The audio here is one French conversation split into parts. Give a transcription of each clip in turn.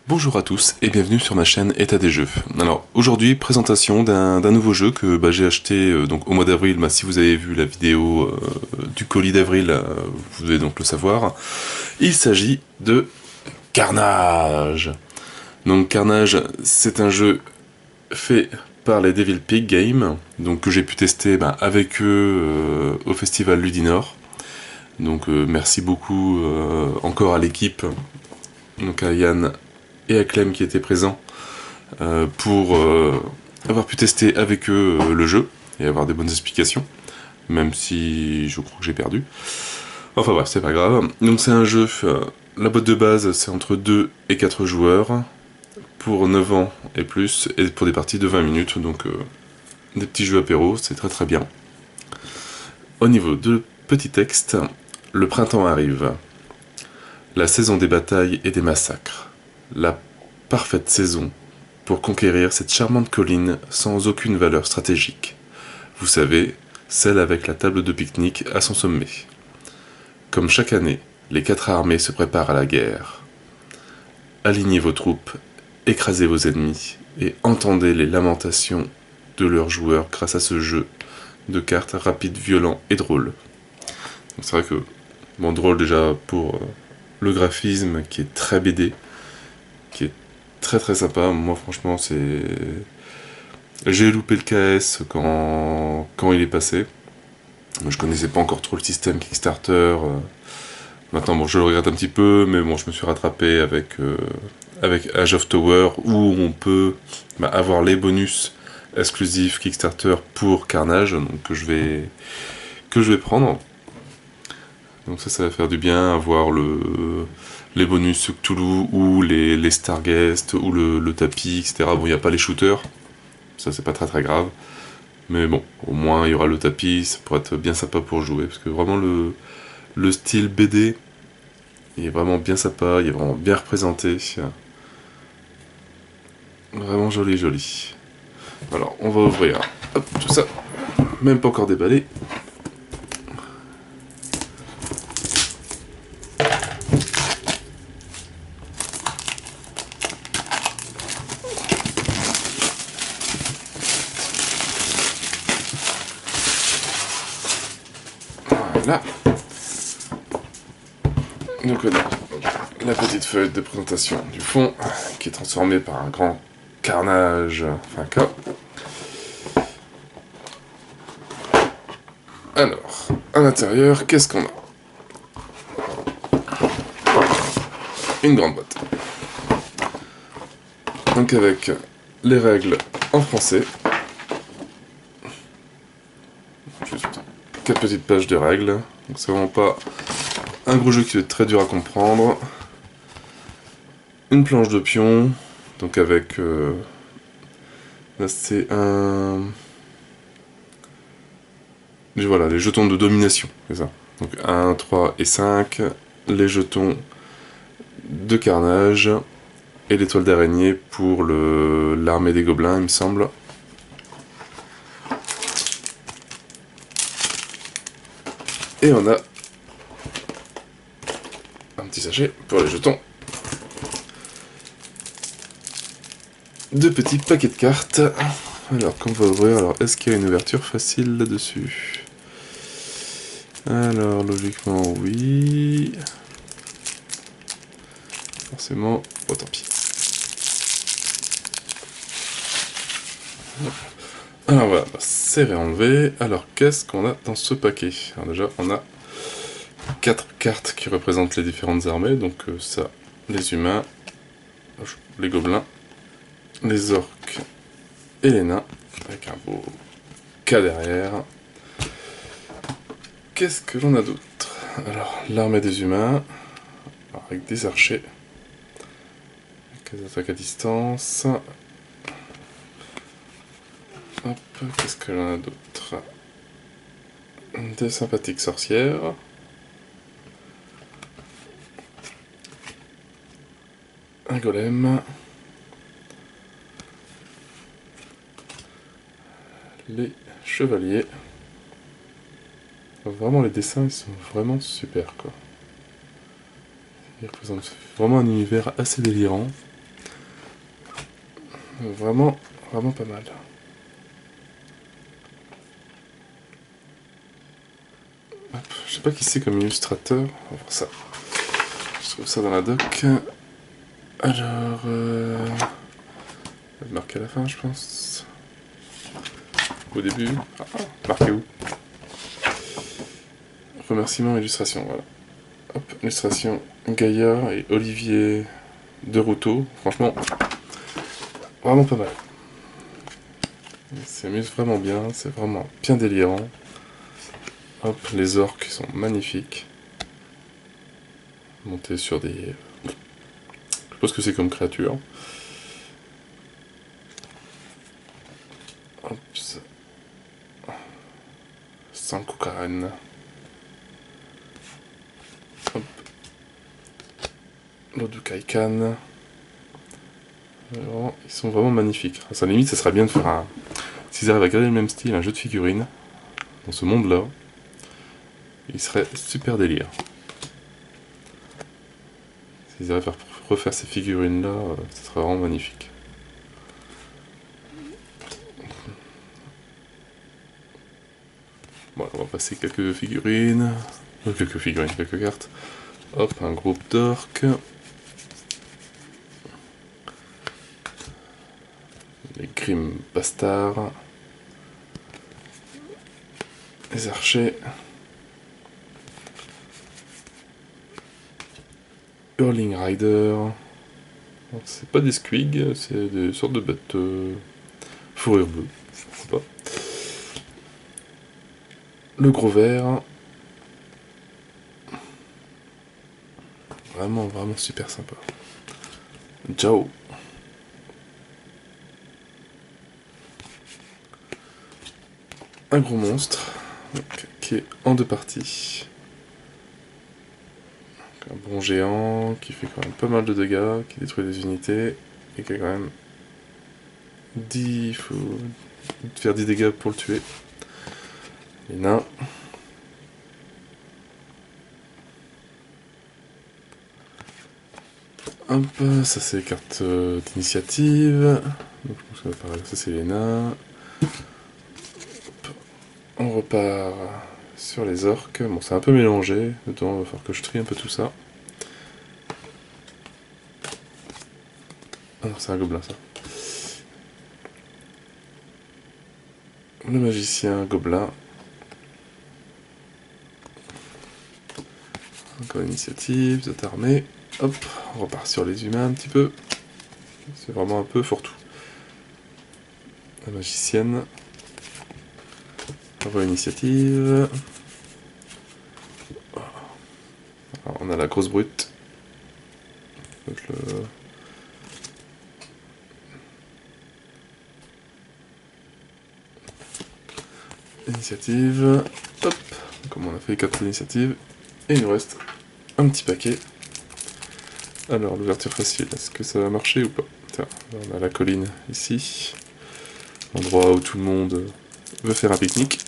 Bonjour à tous et bienvenue sur ma chaîne État des jeux. Alors aujourd'hui présentation d'un nouveau jeu que j'ai acheté donc au mois d'avril. Si vous avez vu la vidéo du colis d'avril, vous devez donc le savoir. Il s'agit de Carnage. Donc Carnage, c'est un jeu fait par les Devil Pig Games, donc que j'ai pu tester avec eux au festival Ludinor. Donc merci beaucoup encore à l'équipe, donc à Yann et à Clem qui étaient présents pour avoir pu tester avec eux le jeu et avoir des bonnes explications, même si je crois que j'ai perdu. Enfin bref, c'est pas grave. Donc c'est un jeu, la boîte de base c'est entre 2 et 4 joueurs, pour 9 ans et plus, et pour des parties de 20 minutes, donc des petits jeux apéro, c'est très très bien. Au niveau de petit texte, le printemps arrive. La saison des batailles et des massacres. La parfaite saison pour conquérir cette charmante colline sans aucune valeur stratégique. Vous savez, celle avec la table de pique-nique à son sommet. Comme chaque année, les 4 armées se préparent à la guerre. Alignez vos troupes, écrasez vos ennemis et entendez les lamentations de leurs joueurs grâce à ce jeu de cartes rapide, violent et drôle. C'est vrai que, bon, drôle déjà pour le graphisme qui est très BD, qui est très très sympa. Moi franchement c'est... J'ai loupé le KS quand il est passé. Je connaissais pas encore trop le système Kickstarter. Maintenant bon, je le regrette un petit peu, mais bon, je me suis rattrapé avec Age of Tower, où on peut avoir les bonus exclusifs Kickstarter pour Carnage, donc que je vais prendre. Donc ça va faire du bien, avoir les bonus Cthulhu, ou les Starguest, ou le tapis, etc. Bon, il n'y a pas les shooters, ça c'est pas très très grave. Mais bon, au moins il y aura le tapis, ça pourrait être bien sympa pour jouer, parce que vraiment le style BD, il est vraiment bien sympa, il est vraiment bien représenté. Vraiment joli joli. Alors, on va ouvrir hop, tout ça, même pas encore déballé. Voilà. Donc on a la petite feuille de présentation du fond, qui est transformée par un grand carnage, enfin K. Alors, à l'intérieur, qu'est-ce qu'on a? Une grande boîte. Donc avec les règles en français. Juste 4 petites pages de règles. Donc c'est vraiment pas un gros jeu qui est très dur à comprendre. Une planche de pion. Donc avec... là c'est un... Voilà, les jetons de domination, c'est ça. Donc 1, 3 et 5. Les jetons de carnage. Et l'étoile d'araignée pour l'armée des gobelins, il me semble. Et on a un petit sachet pour les jetons. Deux petits paquets de cartes. Alors, qu'on va ouvrir, alors est-ce qu'il y a une ouverture facile là-dessus? Alors, logiquement, oui. Forcément, oh tant pis. Alors voilà, c'est réenlevé. Alors, qu'est-ce qu'on a dans ce paquet? Alors déjà, on a 4 cartes qui représentent les différentes armées. Donc ça, les humains, les gobelins, les orques et les nains, avec un beau K derrière. Qu'est-ce que l'on a d'autre? Alors, l'armée des humains, avec des archers, des attaques à distance. Hop, qu'est-ce que l'on a d'autre? Des sympathiques sorcières. Un golem. Les chevaliers. Vraiment les dessins ils sont vraiment super quoi. Il représente vraiment un univers assez délirant. Vraiment, vraiment pas mal. Hop, je sais pas qui c'est comme illustrateur. On va voir ça. Je trouve ça dans la doc. Alors, marqué à la fin, je pense. Au début. Ah, marqué où? Remerciements, illustration, voilà. Hop, illustration Gaillard et Olivier Deroutot. Franchement, vraiment pas mal. Il s'amuse vraiment bien, c'est vraiment bien délirant. Hop, les orques sont magnifiques. Montés sur des... Je sais pas ce que c'est comme créature. Hop, ça... Sankukaren. Hop. L'Odukaikan. Ils sont vraiment magnifiques. À sa limite, ça serait bien de faire un... S'ils arrivent à garder le même style, un jeu de figurines, dans ce monde-là, il serait super délire. S'ils arrivent à refaire ces figurines-là, ça serait vraiment magnifique. Bon, on va passer quelques figurines. Quelques cartes. Hop, un groupe d'orques. Les Grim Bastards. Les archers. Hurling Rider. C'est pas des squigs, c'est des sortes de bêtes fourrure bleue. Je sais pas. Le gros vert. Vraiment, vraiment super sympa. Ciao. Un gros monstre qui est en deux parties. Un bon géant qui fait quand même pas mal de dégâts, qui détruit des unités et qui a quand même 10... Il faut faire 10 dégâts pour le tuer. Les nains. Hop, ça c'est les cartes d'initiative. Donc je pense que ça c'est les nains. Hop. On repart sur les orques. Bon, c'est un peu mélangé, donc il va falloir que je trie un peu tout ça. Ah non, c'est un gobelin ça. Le magicien gobelin. Encore l'initiative, cette armée. Hop, on repart sur les humains un petit peu. C'est vraiment un peu fourre-tout. La magicienne. On voit l'initiative. On a la grosse brute. Donc Initiative. Hop. Comme on a fait les 4 initiatives. Et il nous reste un petit paquet. Alors, l'ouverture facile, est-ce que ça va marcher ou pas? Tiens, on a la colline ici. L'endroit où tout le monde veut faire un pique-nique.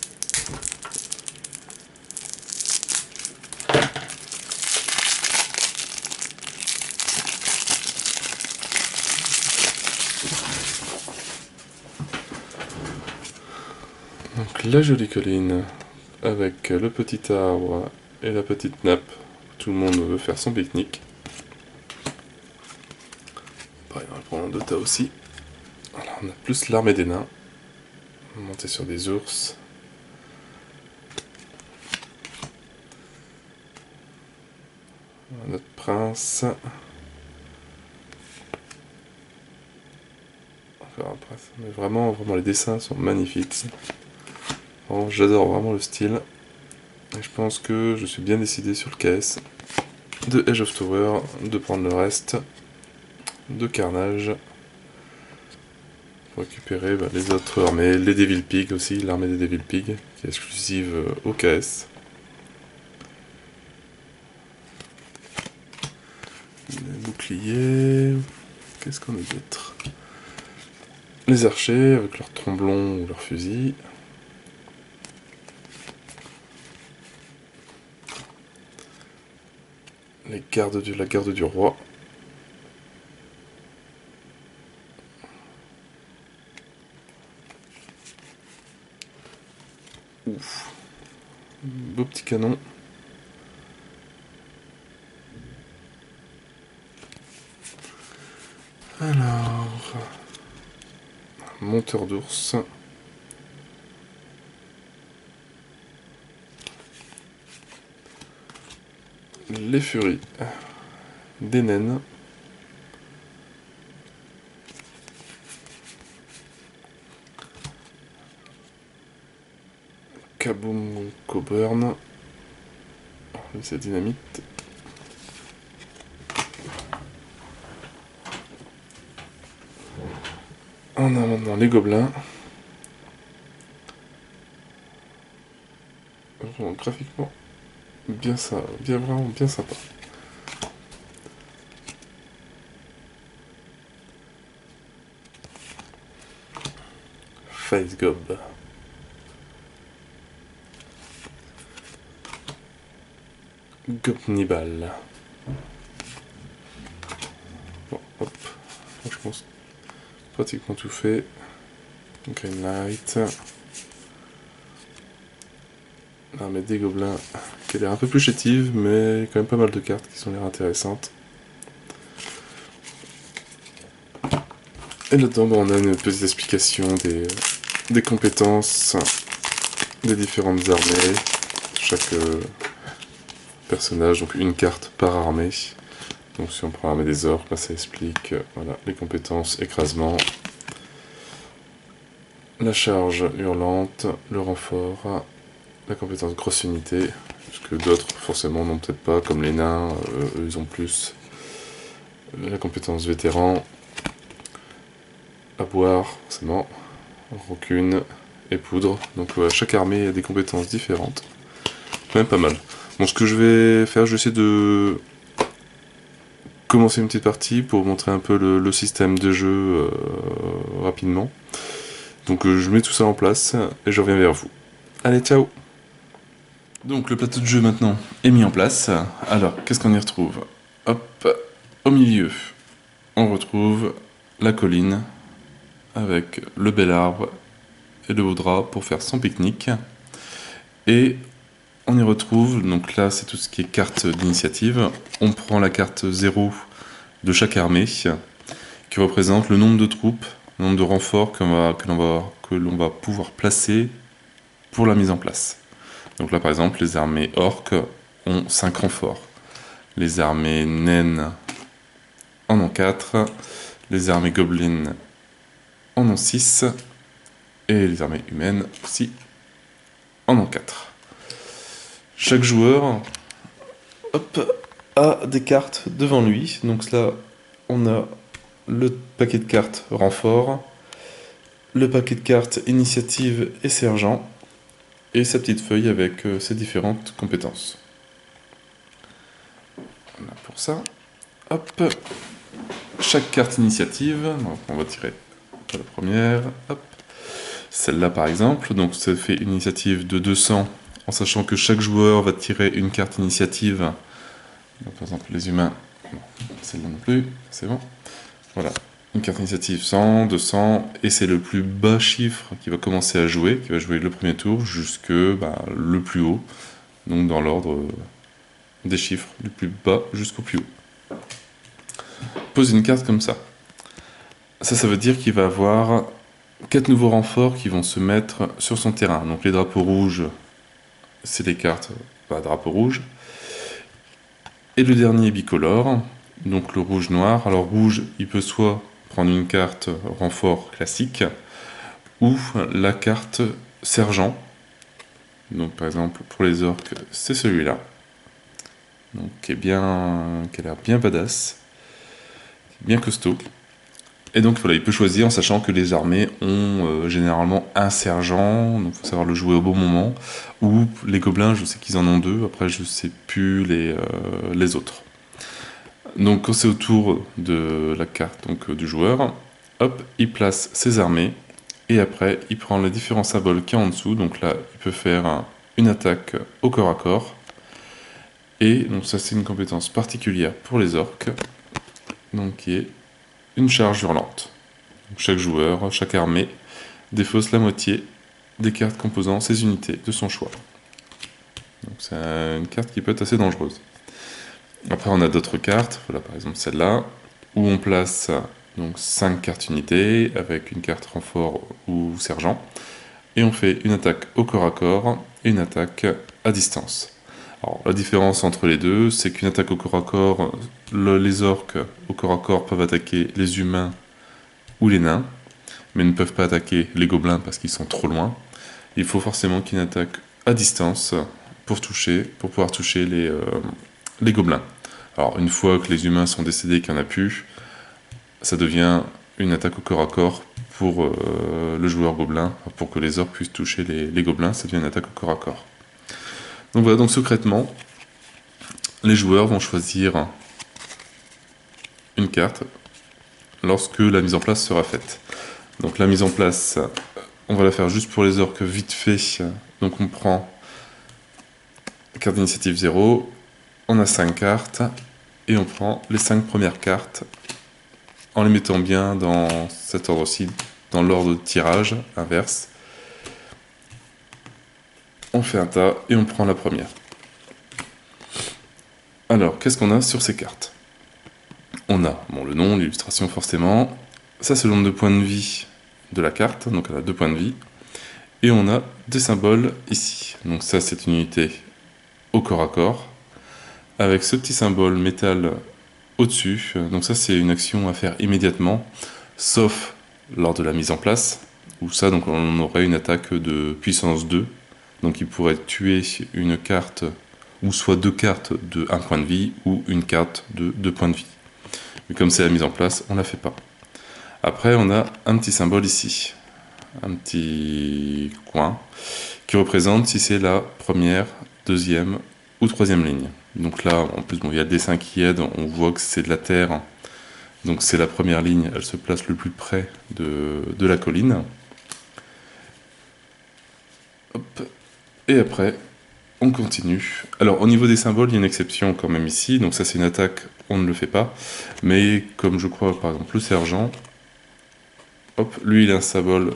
Donc la jolie colline avec le petit arbre et la petite nappe. Tout le monde veut faire son pique-nique. Pareil, on va prendre un Dota aussi. Alors, on a plus l'armée des nains. On va monter sur des ours. Notre prince. Encore un prince. Mais vraiment, vraiment, les dessins sont magnifiques. J'adore vraiment le style. Et je pense que je suis bien décidé sur le KS de Age of Tower de prendre le reste de Carnage pour récupérer les autres armées, les Devil Pig aussi, l'armée des Devil Pig qui est exclusive au KS. Les boucliers, qu'est-ce qu'on a d'autre? Les archers avec leurs tromblons ou leurs fusils. la garde du roi. Ouf. Beau petit canon. Alors, monteur d'ours. Les furies des naines. Kaboom Coburn. C'est dynamite. On a maintenant les gobelins. Vraiment, graphiquement, bien ça, vraiment bien sympa. Face Gob. Gobnibal. Bon, hop. Je pense pratiquement tout fait. Green Light. L'armée des gobelins qui a l'air un peu plus chétive, mais quand même pas mal de cartes qui sont l'air intéressantes. Et là-dedans, on a une petite explication des compétences des différentes armées. Chaque personnage, donc une carte par armée. Donc si on prend l'armée des orques, là ça explique voilà, les compétences écrasement, la charge hurlante, le renfort, la compétence grosse unité, que d'autres forcément n'ont peut-être pas, comme les nains, eux ils ont plus. La compétence vétéran, à boire, forcément, rancune et poudre. Donc chaque armée a des compétences différentes. Quand même pas mal. Bon, ce que je vais faire, je vais essayer de commencer une petite partie pour montrer un peu le système de jeu rapidement. Donc je mets tout ça en place et je reviens vers vous. Allez, ciao! Donc le plateau de jeu maintenant est mis en place. Alors, qu'est-ce qu'on y retrouve? Hop, au milieu, on retrouve la colline avec le bel arbre et le beau drap pour faire son pique-nique. Et on y retrouve, donc là c'est tout ce qui est carte d'initiative. On prend la carte 0 de chaque armée qui représente le nombre de troupes, le nombre de renforts que l'on va pouvoir placer pour la mise en place. Donc là par exemple les armées orques ont 5 renforts, les armées naines en ont 4, les armées gobelines en ont 6 et les armées humaines aussi en ont 4. Chaque joueur a des cartes devant lui, donc là on a le paquet de cartes renfort, le paquet de cartes initiative et sergent, et sa petite feuille avec ses différentes compétences. Voilà pour ça. Hop. Chaque carte initiative, donc on va tirer la première, hop. Celle-là par exemple, donc ça fait une initiative de 200, en sachant que chaque joueur va tirer une carte initiative. Donc, par exemple les humains, non, celle-là non plus, c'est bon. Voilà, une carte initiative 100, 200, et c'est le plus bas chiffre qui va commencer à jouer, qui va jouer le premier tour, jusque le plus haut, donc dans l'ordre des chiffres, du plus bas jusqu'au plus haut. Pose une carte comme ça. Ça veut dire qu'il va avoir 4 nouveaux renforts qui vont se mettre sur son terrain. Donc les drapeaux rouges, c'est les cartes drapeau rouge. Et le dernier bicolore, donc le rouge-noir. Alors rouge, il peut soit prendre une carte renfort classique, ou la carte sergent. Donc par exemple pour les orques, c'est celui-là. Donc qui a l'air bien badass, bien costaud. Et donc voilà, il peut choisir en sachant que les armées ont généralement un sergent, donc il faut savoir le jouer au bon moment. Ou les gobelins, je sais qu'ils en ont 2, après je sais plus les autres. Donc quand c'est au tour de la carte du joueur, hop, il place ses armées, et après il prend les différents symboles qu'il y a en dessous. Donc là, il peut faire une attaque au corps à corps, Et donc ça c'est une compétence particulière pour les orques, donc qui est une charge hurlante. Donc, chaque joueur, chaque armée défausse la moitié des cartes composant ces unités de son choix. Donc c'est une carte qui peut être assez dangereuse. Après on a d'autres cartes, voilà par exemple celle-là, où on place donc 5 cartes unités avec une carte renfort ou sergent, et on fait une attaque au corps à corps et une attaque à distance. Alors, la différence entre les deux, c'est qu'une attaque au corps à corps, les orques au corps à corps peuvent attaquer les humains ou les nains, mais ne peuvent pas attaquer les gobelins parce qu'ils sont trop loin. Il faut forcément qu'il y ait une attaque à distance pour pouvoir toucher les gobelins. Alors, une fois que les humains sont décédés et qu'il n'y en a plus, ça devient une attaque au corps à corps pour le joueur gobelin, pour que les orques puissent toucher les gobelins, ça devient une attaque au corps à corps. Donc voilà, donc secrètement, les joueurs vont choisir une carte lorsque la mise en place sera faite. Donc la mise en place, on va la faire juste pour les orques vite fait. Donc on prend carte d'initiative 0, on a 5 cartes, et on prend les 5 premières cartes en les mettant bien dans cet ordre-ci, dans l'ordre de tirage inverse. On fait un tas et on prend la première. Alors, qu'est-ce qu'on a sur ces cartes? On a le nom, l'illustration forcément. Ça, c'est le nombre de points de vie de la carte, donc elle a 2 points de vie. Et on a des symboles ici. Donc ça, c'est une unité au corps à corps, avec ce petit symbole métal au-dessus. Donc ça, c'est une action à faire immédiatement, sauf lors de la mise en place, où ça, donc on aurait une attaque de puissance 2. Donc il pourrait tuer une carte, ou soit 2 cartes de 1 point de vie, ou une carte de 2 points de vie. Mais comme c'est la mise en place, on ne la fait pas. Après, on a un petit symbole ici, un petit coin, qui représente si c'est la première, deuxième ou troisième ligne. Donc là, en plus, il y a le dessin qui aide, on voit que c'est de la terre, donc c'est la première ligne, elle se place le plus près de la colline. Hop. Et après, on continue. Alors, au niveau des symboles, il y a une exception quand même ici. Donc ça, c'est une attaque, on ne le fait pas. Mais comme je crois, par exemple, le sergent, hop, lui, il a un symbole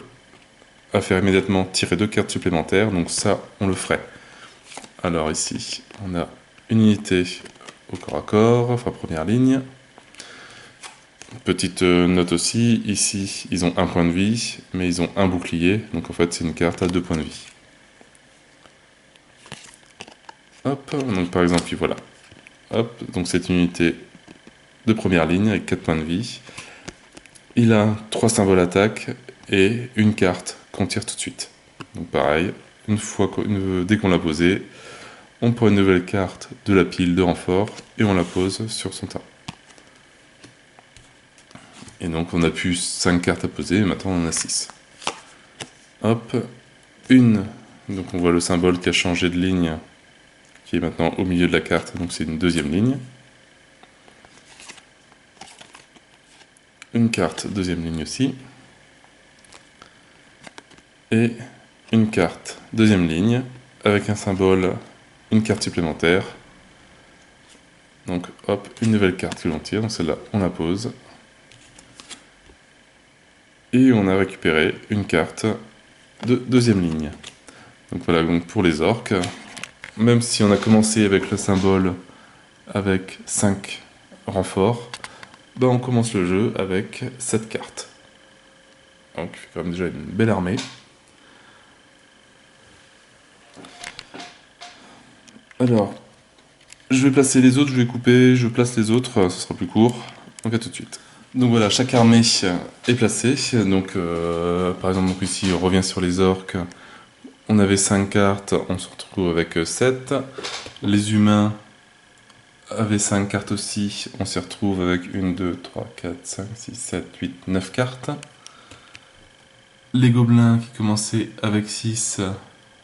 à faire immédiatement tirer 2 cartes supplémentaires. Donc ça, on le ferait. Alors ici, on a une unité au corps à corps, enfin première ligne. Petite note aussi, ici, ils ont 1 point de vie, mais ils ont un bouclier. Donc en fait, c'est une carte à 2 points de vie. Hop, donc par exemple, voilà. Hop, donc c'est une unité de première ligne avec 4 points de vie. Il a 3 symboles attaque et une carte qu'on tire tout de suite. Donc pareil, dès qu'on l'a posée, on prend une nouvelle carte de la pile de renfort et on la pose sur son tas. Et donc on a plus 5 cartes à poser, et maintenant on en a 6. Hop, donc on voit le symbole qui a changé de ligne, qui est maintenant au milieu de la carte, donc c'est une deuxième ligne. Une carte, deuxième ligne aussi. Et une carte, deuxième ligne, avec un symbole, une carte supplémentaire. Donc hop, une nouvelle carte que l'on tire, donc celle-là on la pose. Et on a récupéré une carte de deuxième ligne. Donc voilà, donc pour les orques, même si on a commencé avec le symbole avec 5 renforts, on commence le jeu avec 7 cartes. Donc il fait quand même déjà une belle armée. Alors, je vais placer les autres, je vais couper, je place les autres, ce sera plus court. Donc à tout de suite. Donc voilà, chaque armée est placée. Donc par exemple, donc ici on revient sur les orques. On avait 5 cartes, on se retrouve avec 7. Les humains avaient 5 cartes aussi, on s'y retrouve avec 1, 2, 3, 4, 5, 6, 7, 8, 9 cartes. Les gobelins qui commençaient avec 6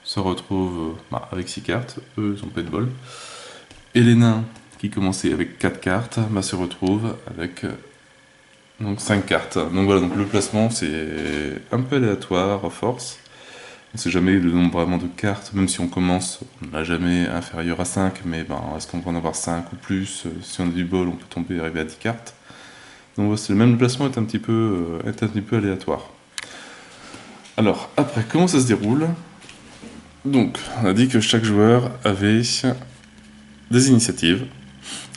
se retrouvent avec 6 cartes, eux ils ont pas de bol. Et les nains qui commençaient avec 4 cartes se retrouvent avec donc 5 cartes. Donc voilà, donc le placement c'est un peu aléatoire à force. On sait jamais le nombre vraiment de cartes, même si on commence, on n'a jamais inférieur à 5, mais ben, est-ce qu'on va en avoir 5 ou plus? Si on a du bol, on peut tomber arriver à 10 cartes. Donc le même placement est un petit peu aléatoire. Alors, après, comment ça se déroule? Donc, on a dit que chaque joueur avait des initiatives,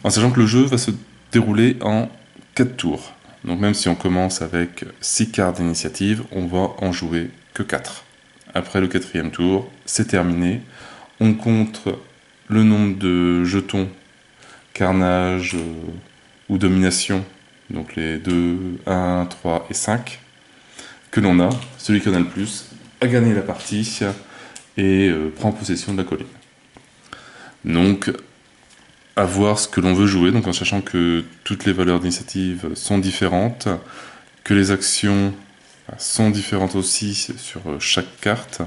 en sachant que le jeu va se dérouler en 4 tours. Donc même si on commence avec 6 cartes d'initiative, on va en jouer que 4. Après le 4e tour, c'est terminé. On compte le nombre de jetons, carnage ou domination, donc les 2, 1, 3 et 5, que l'on a. Celui qui en a le plus a gagné la partie et prend possession de la colline. Donc, à voir ce que l'on veut jouer, donc en sachant que toutes les valeurs d'initiative sont différentes, que les actions sont différentes aussi sur chaque carte.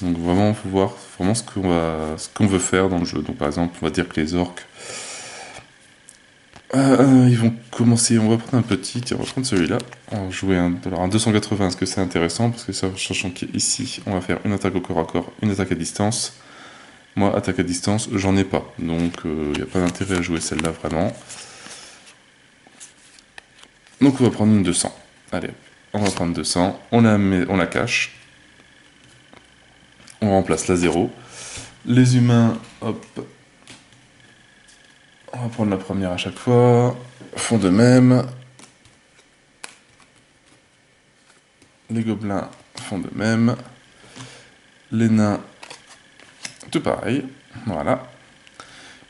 Donc vraiment, il faut voir vraiment ce qu'on veut faire dans le jeu. Donc par exemple, on va dire que les orques, ils vont commencer, on va prendre un petit, tiens, on va prendre celui-là, on va jouer alors un 280, est-ce que c'est intéressant? Parce que ça, sachant qu'ici, on va faire une attaque au corps à corps, une attaque à distance. Moi, attaque à distance, j'en ai pas, donc il n'y a pas d'intérêt à jouer celle-là vraiment. Donc on va prendre une 200. Allez, on va prendre 200, on la cache. On remplace la 0. Les humains, hop. On va prendre la première à chaque fois. Font de même. Les gobelins font de même. Les nains, tout pareil. Voilà.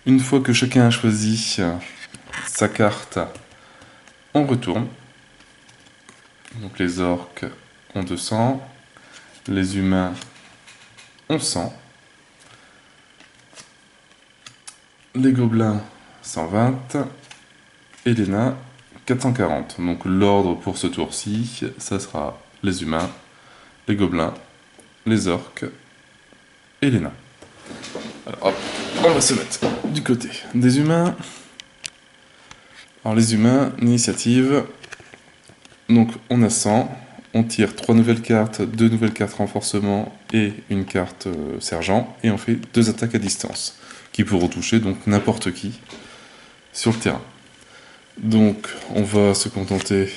Une fois que chacun a choisi sa carte, on retourne. Donc les orques ont 200. Les humains ont 100. Les gobelins 120. Et les nains 440. Donc l'ordre pour ce tour-ci, ça sera les humains, les gobelins, les orques et les nains. Alors hop, on va se mettre du côté des humains. Alors les humains, l'initiative, donc on a 100, on tire 3 nouvelles cartes, 2 nouvelles cartes renforcement et une carte sergent, et on fait 2 attaques à distance, qui pourront toucher donc n'importe qui sur le terrain. Donc on va se contenter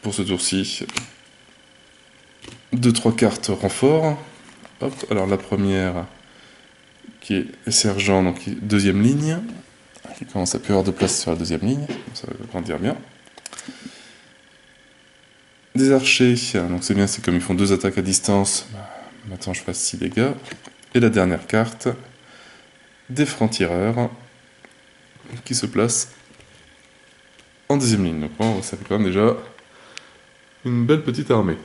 pour ce tour-ci de 3 cartes renfort. Hop, alors la première qui est sergent, donc deuxième ligne. Il commence à plus avoir de place sur la deuxième ligne, ça va grandir bien. Des archers, donc c'est bien, c'est comme ils font 2 attaques à distance. Maintenant je fasse 6 dégâts. Et la dernière carte, des francs-tireurs, qui se placent en deuxième ligne. Donc bon, ça fait quand même déjà une belle petite armée.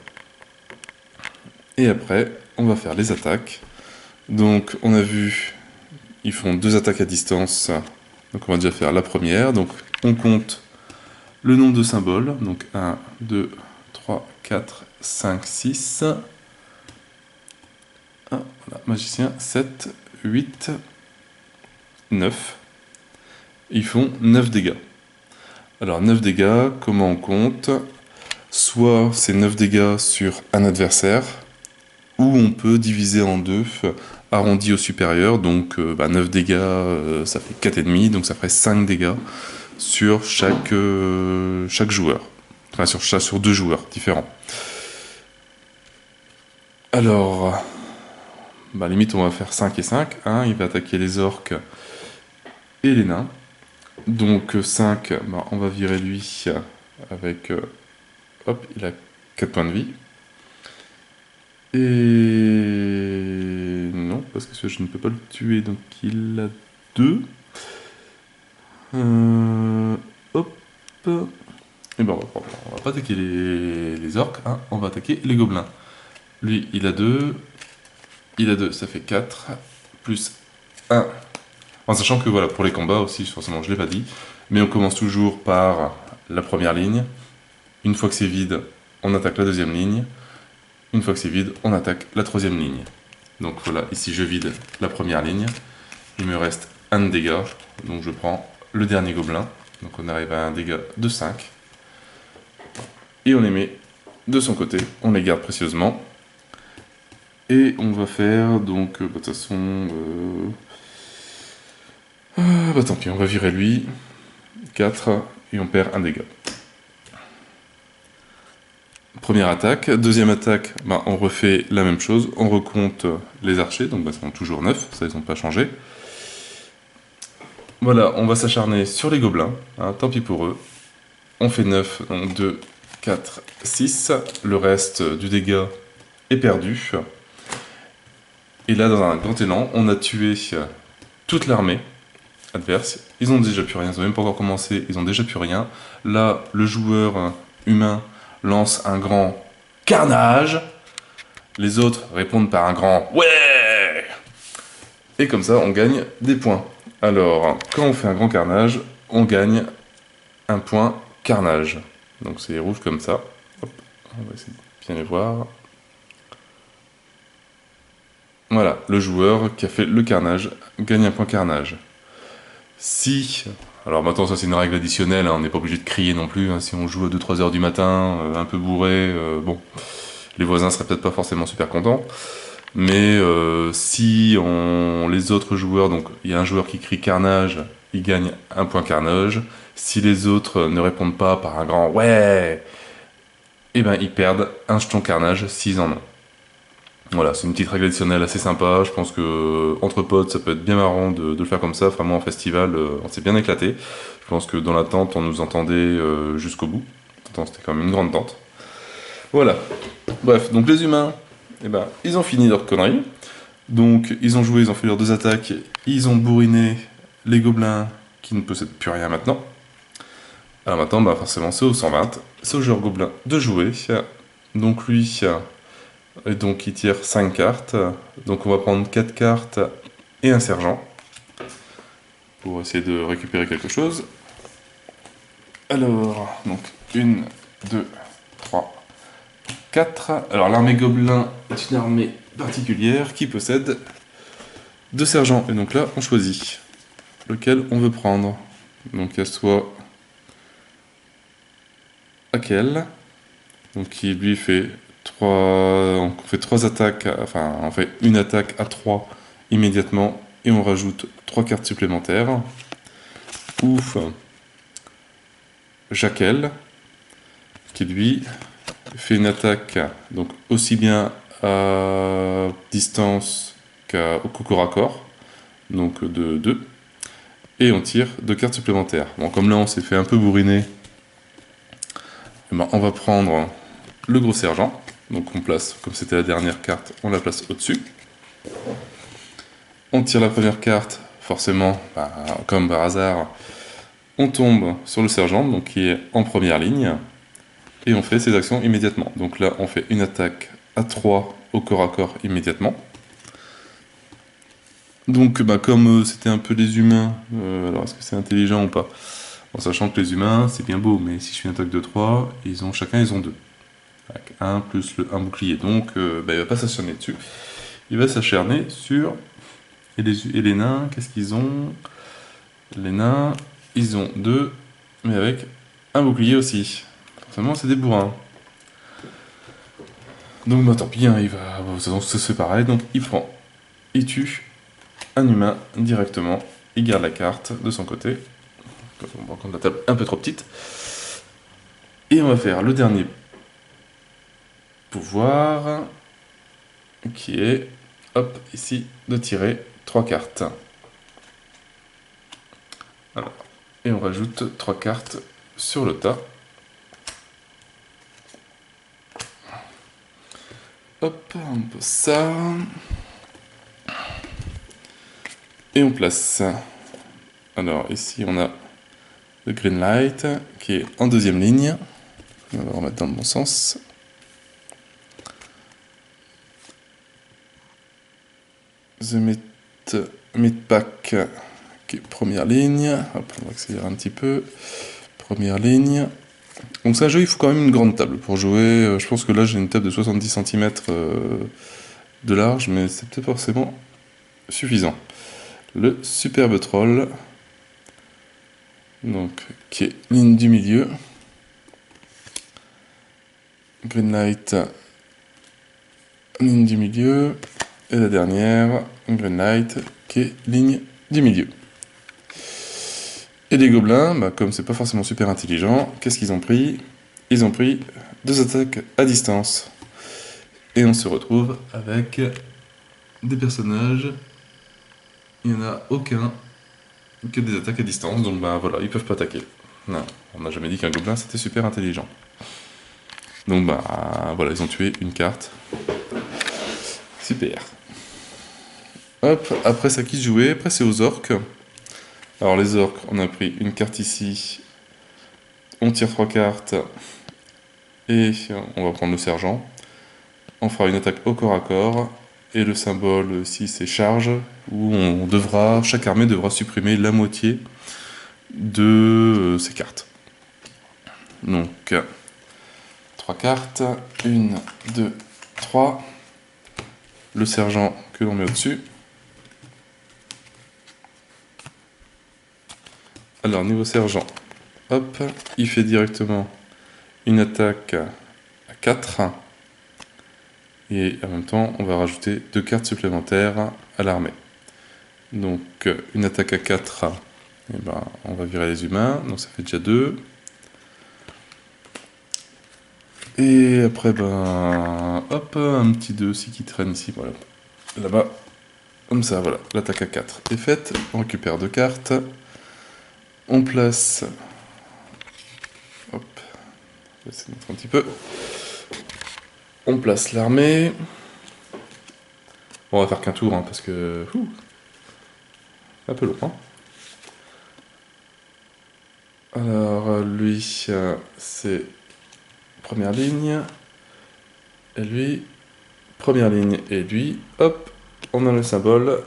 Et après, on va faire les attaques. Donc on a vu, ils font 2 attaques à distance. Donc on va déjà faire la première. Donc on compte le nombre de symboles. Donc 1, 2, 3, 4, 5, 6. Ah, voilà, magicien, 7, 8, 9. Ils font 9 dégâts. Alors 9 dégâts, comment on compte? Soit c'est 9 dégâts sur un adversaire, ou on peut diviser en 2, arrondi au supérieur, donc 9 dégâts, ça fait 4,5, donc ça ferait 5 dégâts sur chaque joueur. Enfin, sur 2 joueurs différents. Alors, limite on va faire 5 et 5. Il va attaquer les orques et les nains. Donc 5, on va virer lui avec... hop, il a 4 points de vie. Et... non, parce que je ne peux pas le tuer, donc il a 2. Hop. Et on va pas attaquer les orques, on va attaquer les gobelins. Lui, il a 2. Il a 2, ça fait 4. Plus 1. En sachant que voilà, pour les combats aussi, forcément je l'ai pas dit, mais on commence toujours par la première ligne. Une fois que c'est vide, on attaque la deuxième ligne. Une fois que c'est vide, on attaque la troisième ligne. Donc voilà, ici je vide la première ligne. Il me reste 1 de dégâts, donc je prends le dernier gobelin. Donc on arrive à un dégât de 5. Et on les met de son côté, on les garde précieusement. Et on va faire, donc, de toute façon... bah tant pis, on va virer lui. 4, et on perd un dégât. Première attaque. Deuxième attaque, bah, on refait la même chose. On recompte les archers, donc bah, ils sont toujours 9, ça ils n'ont pas changé. Voilà, on va s'acharner sur les gobelins, hein, tant pis pour eux. On fait 9, donc 2, 4, 6. Le reste du dégât est perdu. Et là, dans un grand élan, on a tué toute l'armée adverse. Ils ont déjà plus rien, ils n'ont même pas encore commencé, ils ont déjà plus rien. Là, le joueur humain lance un grand carnage. Les autres répondent par un grand ouais. Et comme ça, on gagne des points. Alors, quand on fait un grand carnage, on gagne un point carnage. Donc c'est rouge comme ça. Hop, on va essayer de bien les voir. Voilà, le joueur qui a fait le carnage gagne un point carnage. Si, alors maintenant ça c'est une règle additionnelle, hein, on n'est pas obligé de crier non plus, hein, si on joue à 2-3 heures du matin, un peu bourré, bon, les voisins seraient peut-être pas forcément super contents, mais si les autres joueurs, donc il y a un joueur qui crie carnage, il gagne un point carnage, si les autres ne répondent pas par un grand ouais, et ben ils perdent un jeton carnage s'ils en ont. Voilà, c'est une petite règle additionnelle assez sympa. Je pense que entre potes, ça peut être bien marrant de le faire comme ça. Vraiment en festival, on s'est bien éclaté. Je pense que dans la tente, on nous entendait jusqu'au bout. Pourtant, c'était quand même une grande tente. Voilà. Bref, donc les humains, eh ben, ils ont fini leur connerie. Donc, ils ont joué, ils ont fait leurs 2 attaques. Ils ont bourriné les gobelins qui ne possèdent plus rien maintenant. Alors maintenant, bah, forcément, c'est au 120. C'est au joueur gobelin de jouer. Donc lui... Et donc il tire 5 cartes. Donc on va prendre 4 cartes et un sergent. Pour essayer de récupérer quelque chose. Alors, donc 1, 2, 3, 4. Alors l'armée gobelin est une armée particulière qui possède 2 sergents. Et donc là, on choisit lequel on veut prendre. Donc il y a soit Akel, donc qui lui fait... on fait 3 attaques, enfin on fait une attaque à 3 immédiatement et on rajoute 3 cartes supplémentaires. Ou Jaquel, qui lui fait une attaque donc aussi bien à distance qu'au corps à corps, donc de 2, et on tire 2 cartes supplémentaires. Bon, comme là on s'est fait un peu bourriner, eh ben, on va prendre le gros sergent. Donc on place, comme c'était la dernière carte, on la place au-dessus. On tire la première carte, forcément, bah, comme par hasard, on tombe sur le sergent, donc qui est en première ligne, et on fait ses actions immédiatement. Donc là, on fait une attaque à 3 au corps à corps immédiatement. Donc bah, comme c'était un peu des humains, alors est-ce que c'est intelligent ou pas? En sachant que les humains, c'est bien beau, mais si je fais une attaque de 3, chacun ils ont 2. Avec 1 plus un bouclier, donc bah, il va pas s'acharner dessus. Il va s'acharner sur... Et les nains, qu'est-ce qu'ils ont? Les nains, ils ont 2, mais avec un bouclier aussi. Forcément, c'est des bourrins. Donc bah tant pis, hein, il va... ça se fait pareil, donc il tue un humain directement. Il garde la carte de son côté. On va prendre la table un peu trop petite. Et on va faire le dernier pouvoir, qui est, hop, ici, de tirer 3 cartes. Alors, et on rajoute 3 cartes sur le tas. Hop, on pose ça. Et on place. Alors, ici, on a le green light, qui est en deuxième ligne. On va le remettre dans le bon sens. The Mid-Pack, qui est première ligne. Hop, on va accélérer un petit peu. Première ligne. Donc c'est un jeu, il faut quand même une grande table pour jouer. Je pense que là j'ai une table de 70 cm de large, mais c'est peut-être forcément suffisant. Le superbe troll, donc qui est ligne du milieu, Green Light, ligne du milieu. Et la dernière, Green Light, qui est ligne du milieu. Et les gobelins, bah, comme c'est pas forcément super intelligent, qu'est-ce qu'ils ont pris? Ils ont pris 2 attaques à distance. Et on se retrouve avec des personnages. Il n'y en a aucun que des attaques à distance, donc bah voilà, ils peuvent pas attaquer. Non, on n'a jamais dit qu'un gobelin c'était super intelligent. Donc bah voilà, ils ont tué une carte. Super. Hop, après c'est à qui de jouer? Après c'est aux orques. Alors les orques, on a pris une carte ici. On tire 3 cartes. Et on va prendre le sergent. On fera une attaque au corps à corps. Et le symbole ici c'est charge, où chaque armée devra supprimer la moitié de ses cartes. Donc 3 cartes. 1, 2, 3. Le sergent que l'on met au-dessus. Alors niveau sergent, hop, il fait directement une attaque à 4. Et en même temps, on va rajouter 2 cartes supplémentaires à l'armée. Donc une attaque à 4, et ben, on va virer les humains, donc ça fait déjà 2. Et après, ben, hop, un petit 2 aussi qui traîne ici, voilà. Là-bas, comme ça, voilà, l'attaque à 4 est faite, on récupère 2 cartes. On place... Hop, je vais essayer de mettre un petit peu. On place l'armée. Bon, on va faire qu'un tour, hein, parce que... un peu lourd, hein. Alors, lui, c'est première ligne. Et lui, première ligne. Et lui, hop, on a le symbole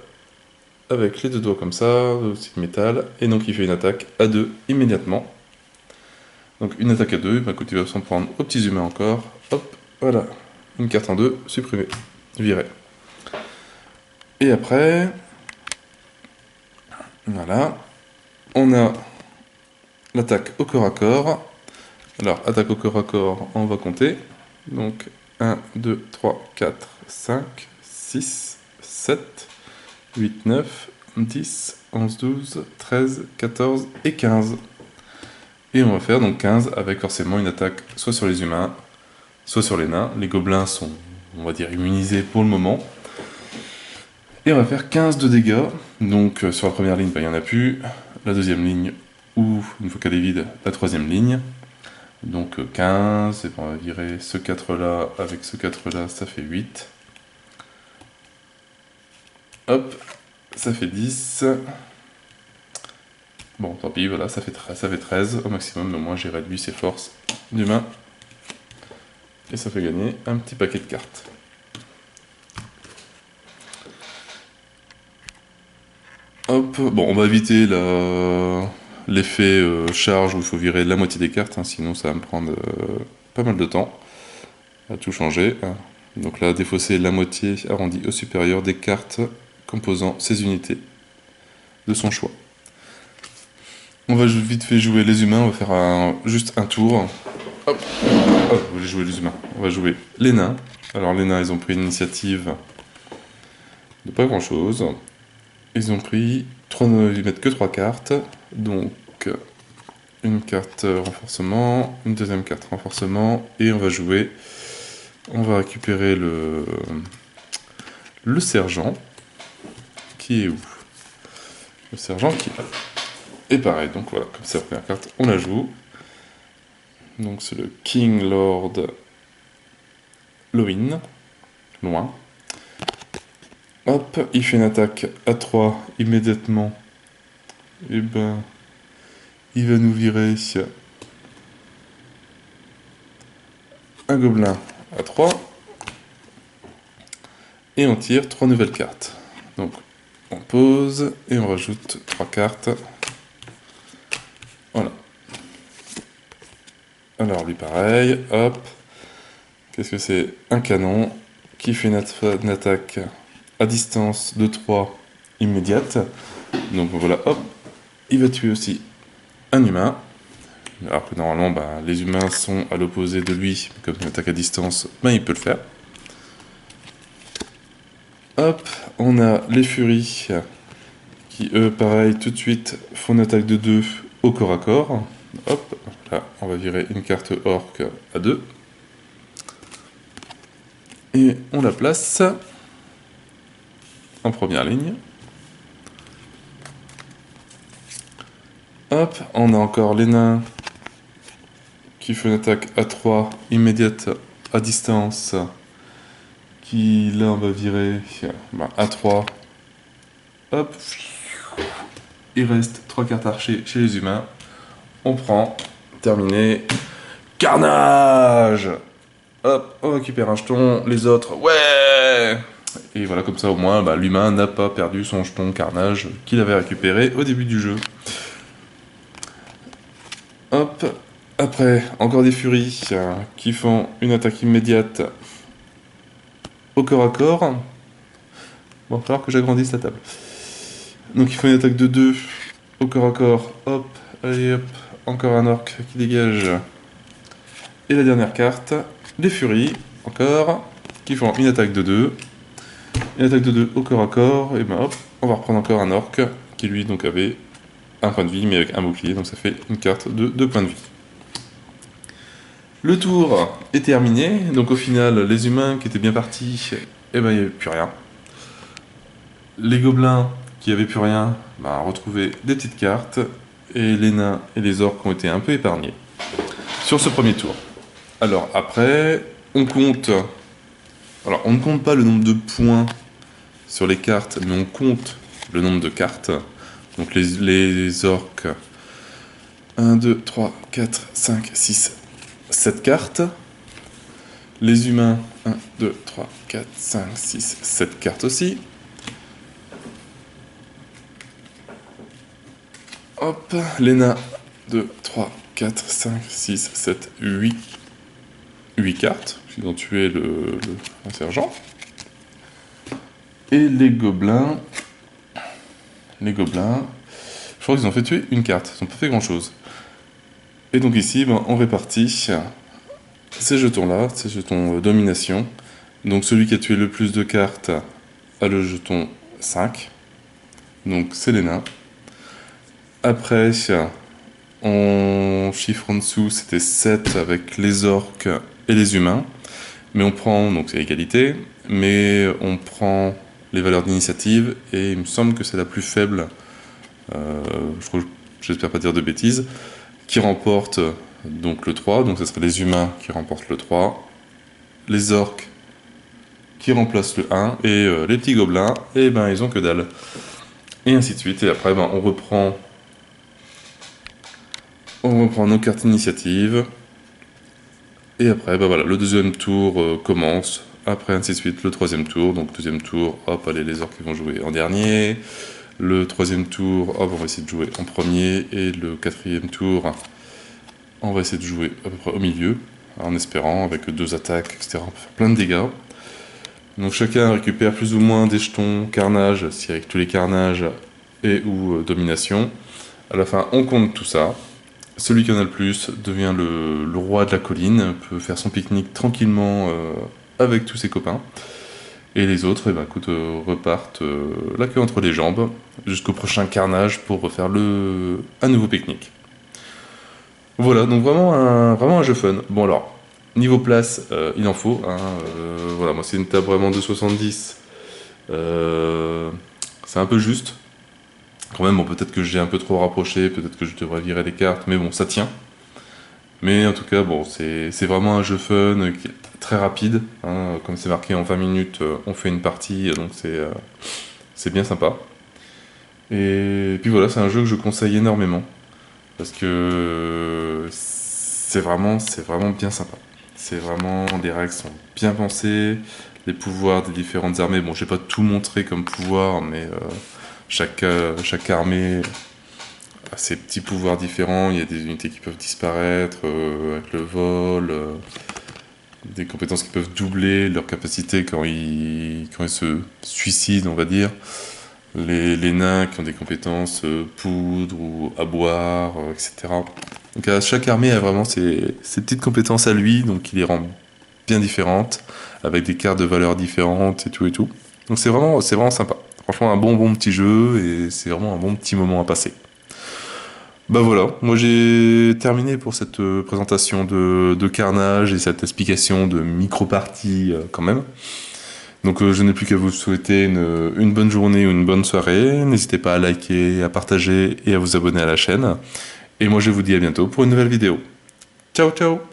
avec les 2 doigts comme ça, aussi de métal. Et donc, il fait une attaque à 2 immédiatement. Donc, une attaque à 2, bah, écoute, il va s'en prendre aux petits humains encore. Hop, voilà. Une carte en 2, supprimée, virée. Et après, voilà, on a l'attaque au corps à corps. Alors, attaque au corps à corps, on va compter. Donc, 1, 2, 3, 4, 5, 6, 7, 8, 9, 10, 11, 12, 13, 14 et 15. Et on va faire donc 15 avec forcément une attaque soit sur les humains, soit sur les nains. Les gobelins sont, on va dire, immunisés pour le moment. Et on va faire 15 de dégâts. Donc sur la première ligne, il n'y en a plus. La deuxième ligne, ou une fois qu'elle est vide, la troisième ligne. Donc 15, et on va virer ce 4 là avec ce 4 là, ça fait 8. Hop, ça fait 10. Bon, tant pis, voilà, ça fait 13 au maximum, mais moi j'ai réduit ses forces d'humain. Et ça fait gagner un petit paquet de cartes. Hop, bon, on va éviter l'effet charge où il faut virer la moitié des cartes, hein, sinon ça va me prendre pas mal de temps à tout changer. Hein. Donc là, défausser la moitié arrondie au supérieur des cartes composant ces unités de son choix. On va vite fait jouer les humains, on va faire juste un tour. Hop, hop, je vais jouer les humains. On va jouer les nains. Alors les nains, ils ont pris une initiative de pas grand chose. Ils ont pris, ils mettent que 3 cartes, donc une carte renforcement, une deuxième carte renforcement, et on va jouer, on va récupérer le sergent, qui est où? Le sergent qui est là. Et pareil, donc voilà, comme c'est la première carte, on la joue. Donc c'est le King Lord Loin, loin. Hop, il fait une attaque à 3 immédiatement. Et ben, il va nous virer un gobelin à 3. Et on tire 3 nouvelles cartes. Donc, on pose et on rajoute 3 cartes. Voilà. Alors lui pareil, hop. Qu'est-ce que c'est? Un canon qui fait une attaque à distance de 3 immédiate. Donc voilà, hop. Il va tuer aussi un humain. Alors que normalement, bah, les humains sont à l'opposé de lui, comme une attaque à distance, bah, il peut le faire. Hop, on a les furies, qui eux, pareil, tout de suite, font une attaque de 2 au corps à corps. Hop, là, on va virer une carte orc à 2. Et on la place en première ligne. Hop, on a encore les nains qui fait une attaque à 3 immédiate à distance. Qui là on va virer à 3. Hop. Il reste 3 cartes archers chez les humains. On prend. Terminé. Carnage. Hop, on récupère un jeton. Les autres, ouais. Et voilà, comme ça au moins, bah, l'humain n'a pas perdu son jeton carnage qu'il avait récupéré au début du jeu. Hop. Après, encore des furies qui font une attaque immédiate au corps à corps. Bon, il va falloir que j'agrandisse la table. Donc il faut une attaque de 2 au corps à corps. Hop, allez hop, encore un orc qui dégage. Et la dernière carte, les furies, encore, qui font une attaque de 2. Une attaque de 2 au corps à corps. Et ben hop, on va reprendre encore un orc qui lui donc avait un point de vie mais avec un bouclier. Donc ça fait une carte de 2 points de vie. Le tour est terminé. Donc au final, les humains qui étaient bien partis, et ben il n'y avait plus rien. Les gobelins qui avaient plus rien, bah, retrouvé des petites cartes, et les nains et les orques ont été un peu épargnés sur ce premier tour. Alors après, on compte. Alors on ne compte pas le nombre de points sur les cartes, mais on compte le nombre de cartes. Donc les orques, 1, 2, 3, 4, 5, 6, 7 cartes. Les humains, 1, 2, 3, 4, 5, 6, 7 cartes aussi. Hop, les nains, 2, 3, 4, 5, 6, 7, 8. 8 cartes, ils ont tué le sergent. Et les gobelins, je crois qu'ils ont fait tuer une carte, ils n'ont pas fait grand chose. Et donc ici, ben, on répartit ces jetons-là, ces jetons domination. Donc celui qui a tué le plus de cartes a le jeton 5. Donc c'est les nains. Après, on chiffre en dessous, c'était 7 avec les orques et les humains. Mais on prend, donc c'est égalité, mais on prend les valeurs d'initiative, et il me semble que c'est la plus faible, j'espère pas dire de bêtises, qui remporte donc le 3, donc ce serait les humains qui remportent le 3, les orques qui remplacent le 1, et les petits gobelins, et ben ils ont que dalle. Et ainsi de suite, et après ben, on reprend nos cartes d'initiative, et après ben voilà, le deuxième tour commence, après ainsi de suite le troisième tour, donc deuxième tour, hop, allez les orques qui vont jouer en dernier, le troisième tour, hop, on va essayer de jouer en premier, et le quatrième tour, on va essayer de jouer à peu près au milieu, en espérant, avec 2 attaques, etc. On peut faire plein de dégâts. Donc chacun récupère plus ou moins des jetons carnage, si avec tous les carnages et ou domination. À la fin, on compte tout ça. Celui qui en a le plus devient le roi de la colline, peut faire son pique-nique tranquillement avec tous ses copains. Et les autres, eh ben, écoute, repartent la queue entre les jambes jusqu'au prochain carnage pour refaire un nouveau pique-nique. Voilà, donc vraiment un jeu fun. Bon alors, niveau place, il en faut. Hein, voilà, moi c'est une table vraiment de 70. C'est un peu juste. Quand même, bon, peut-être que j'ai un peu trop rapproché, peut-être que je devrais virer les cartes, mais bon, ça tient. Mais en tout cas, bon, c'est vraiment un jeu fun, qui est très rapide. Hein, comme c'est marqué en 20 minutes, on fait une partie, donc c'est bien sympa. Et puis voilà, c'est un jeu que je conseille énormément. Parce que c'est vraiment bien sympa. C'est vraiment, les règles sont bien pensées, les pouvoirs des différentes armées. Bon, j'ai pas tout montré comme pouvoir, mais chaque armée a ses petits pouvoirs différents. Il y a des unités qui peuvent disparaître avec le vol, des compétences qui peuvent doubler leur capacité quand ils se suicident, on va dire. les nains qui ont des compétences poudre ou à boire, etc. Donc chaque armée a vraiment ses petites compétences à lui, donc il les rend bien différentes, avec des cartes de valeurs différentes et tout et tout. Donc c'est vraiment sympa. Franchement, un bon petit jeu et c'est vraiment un bon petit moment à passer. Bah voilà, moi j'ai terminé pour cette présentation de Carnage et cette explication de micro-partie quand même. Donc je n'ai plus qu'à vous souhaiter une bonne journée ou une bonne soirée. N'hésitez pas à liker, à partager et à vous abonner à la chaîne. Et moi je vous dis à bientôt pour une nouvelle vidéo. Ciao ciao!